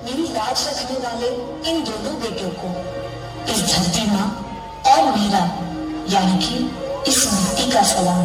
मेरी राज रखने वाले इन दोनों बेटियों को, इस धरती माँ और मेरा यानी कि इस मिट्टी का सलाम।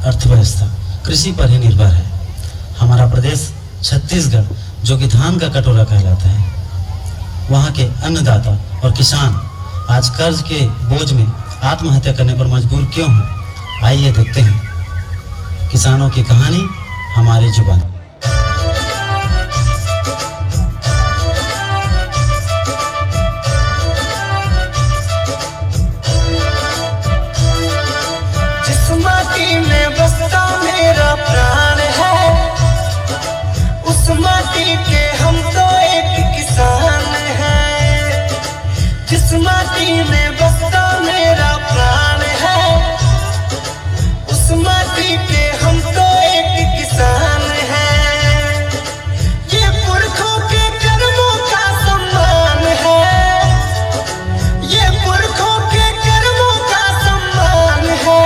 अर्थव्यवस्था कृषि पर ही निर्भर है। हमारा प्रदेश छत्तीसगढ़, जो कि धान का कटोरा कहलाता है, वहाँ के अन्नदाता और किसान आज कर्ज के बोझ में आत्महत्या करने पर मजबूर क्यों हैं? आइए देखते हैं किसानों की कहानी हमारी जुबान। माटी में बसता मेरा प्राण है, उस माटी के हम तो एक किसान हैं। जिस माटी में बसता मेरा प्राण है, उस माटी के हम तो एक किसान हैं। ये पुरखों के कर्मों का सम्मान है, ये पुरखों के कर्मों का सम्मान है।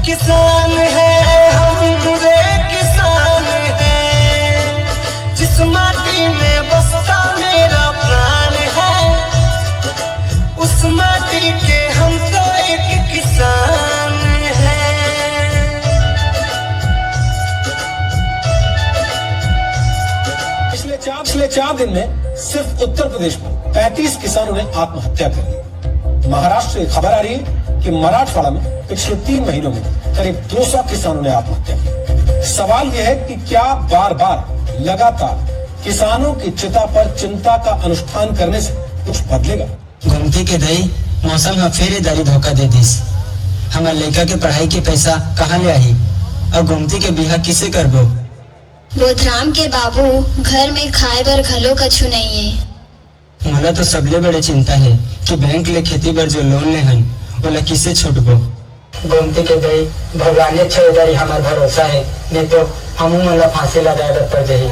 किसान है हम पूरे किसान हैं, जिस माटी में बसता मेरा प्राण है, उस माटी के हम तो एक किसान हैं। पिछले 4 दिन में सिर्फ उत्तर प्रदेश में 35 किसानों ने आत्महत्या कर ली। महाराष्ट्र से खबर आ रही है कि मराठवाड़ा में पिछले 3 महीनों में करीब 200 किसानों ने आत्महत्या की। सवाल यह है कि क्या बार बार लगातार किसानों की चिता पर चिंता का अनुष्ठान करने से कुछ बदलेगा? घूमती के दई मौसम में फेरे दारी धोखा दे दीस। हमार लड़का के पढ़ाई के पैसा कहाँ ले आई और घूमती के बिहा किसे करबो? बोधराम के बाबू घर में खाए बर घलो कछु नहीं है। मला तो सबले बड़े चिंता है कि बैंक ले खेती बर जो लोन ले हन ओला किसे छूटबो। गोमती के दई भगवान छोड़ हमार भरोसा है, नहीं तो हम मतलब फांसी लगाए पड़ जाही।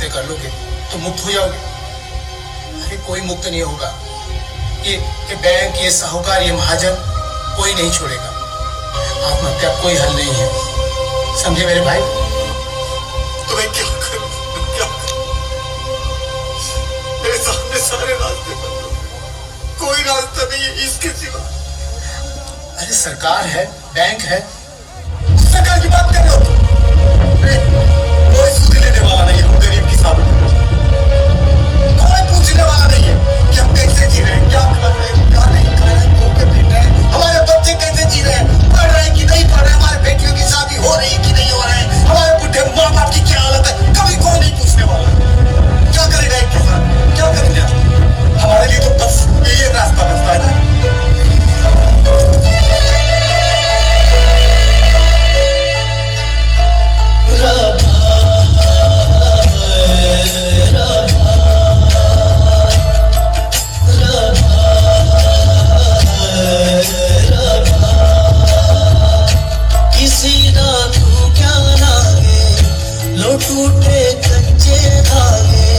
कर लोगे तो मुक्त हो जाओगे। अरे कोई मुक्त नहीं होगा। ये बैंक, ये साहूकार, ये महाजन कोई नहीं छोड़ेगा। आत्महत्या कोई हल नहीं है, समझे मेरे भाई? तो मैं क्या करूं? क्या करूं? मेरे सामने सारे रास्ते बंद हो गए, कोई रास्ता नहीं है इसके सिवा। अरे सरकार है, बैंक है। सरकार की बात कर रहे हो? कोई सुध लेने वाला नहीं है गरीब किसान, कोई पूछने वाला नहीं है कि हम कैसे जी रहे हैं, क्या कर रहे हैं, क्या नहीं कर रहे हैं, भूखे पीट रहे हैं, हमारे बच्चे कैसे जी रहे हैं, पढ़ रहे हैं कि नहीं पढ़ रहे हैं, हमारे बेटियों की शादी हो रही है कि नहीं हो रहा है, हमारे बुढ़े माँ बाप की क्या हालत है, कभी कोई नहीं पूछने वाला। क्या करेगा एक किसान, क्या करेगा? हमारे लिए तो बस यही रास्ता बचता है ना। टूटे कच्चे धागे,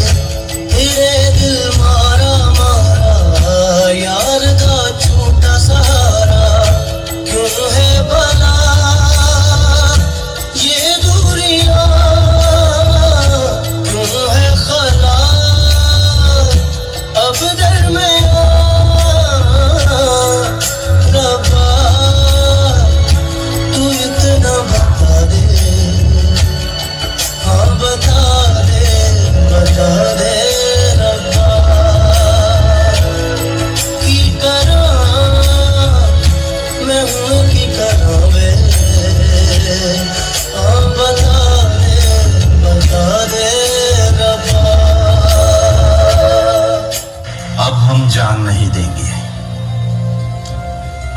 तेरे दिल मारा मारा, यार का छोटा सहारा, क्यों है भला ये दूरियां, क्यों है खला अब दरमियां, रब्बा तू इतना बता दे, बता दे रब्बा की करा मैं हूँ की करा वे, बता दे रब्बा। अब हम जान नहीं देंगे,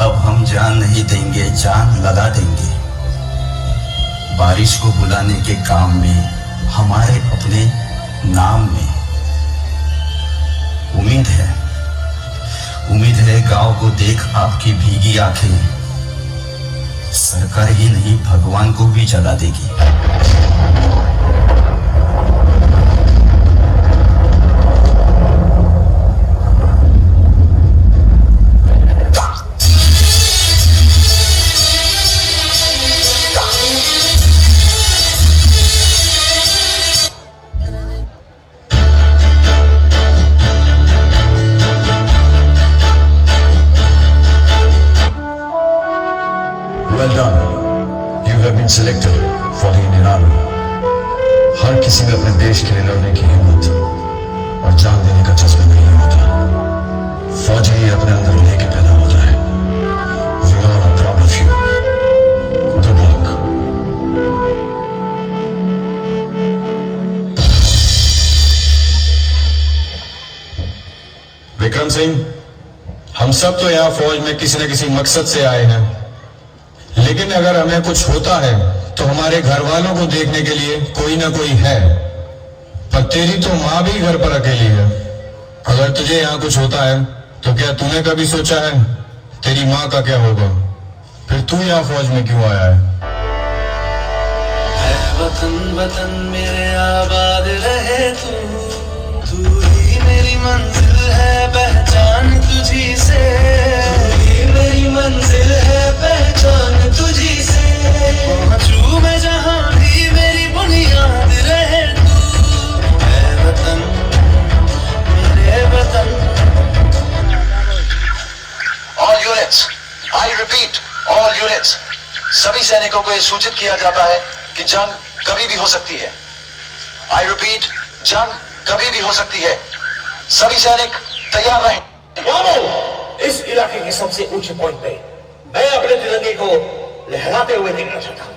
अब हम जान नहीं देंगे, जान लगा देंगे बारिश को बुलाने के काम में, हमारे अपने नाम में। उम्मीद है गांव को देख आपकी भीगी आंखें सरकार ही नहीं भगवान को भी जला देगी। Well done. You have been selected for the Indian Army. हर किसी में अपने देश के लिए लड़ने की हिम्मत और जान देने का जज्बा नहीं होता। फौजी ही अपने अंदर लेके पैदा होता है। We all are proud of you. Good luck. Vikram Singh, हम सब तो यहाँ फौज में किसी न किसी मकसद से आए हैं, लेकिन अगर हमें कुछ होता है तो हमारे घर वालों को देखने के लिए कोई ना कोई है। पर तेरी तो माँ भी घर पर अकेली है। अगर तुझे यहाँ कुछ होता है तो क्या तूने कभी सोचा है तेरी माँ का क्या होगा? फिर तू यहाँ फौज में क्यों आया है? वतन वतन मेरे आबाद रहे तू ही मेरी मंजिल है, पहचान तुझी से, तू ही मेरी मंजिल है, पहचान तुझी से, पहुंचूं मैं जहां भी मेरी बुनियाद रहे तू, है वतन मेरे वतन। All units, I repeat, all units, सैनिकों को यह सूचित किया जाता है कि जंग कभी भी हो सकती है। आई रिपीट, जंग कभी भी हो सकती है। सभी सैनिक तैयार रहें। इस इलाके के सबसे ऊंचे पॉइंट पे मैं अपने तिरंगे को लहराते हुए देखना चाहता हूं।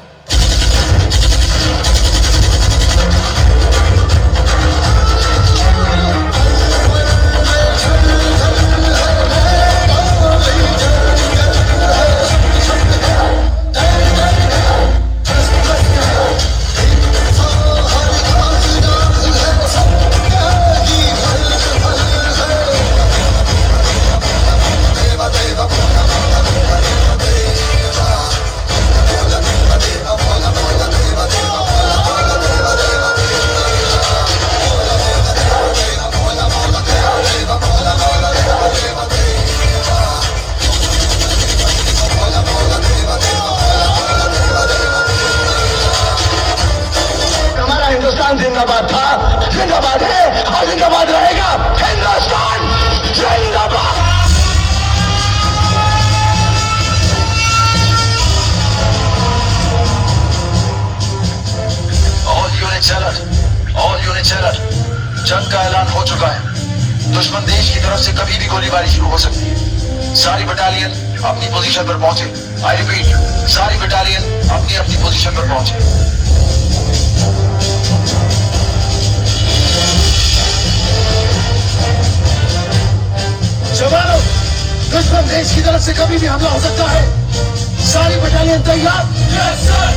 हिंदुस्तान जिंदाबाद था, जिंदाबाद है और जिंदाबाद रहेगा। हिंदुस्तान जिंदाबाद। All units alert. जंग का ऐलान हो चुका है। दुश्मन देश की तरफ से कभी भी गोलीबारी शुरू हो सकती है। सारी बटालियन अपनी पोजीशन पर पहुंचे। आई रिपीट, सारी बटालियन अपनी अपनी पोजीशन पर पहुंचे। जवानों, दुश्मन देश की तरफ से कभी भी हमला हो सकता है। सारी बटालियन तैयार। Yes sir.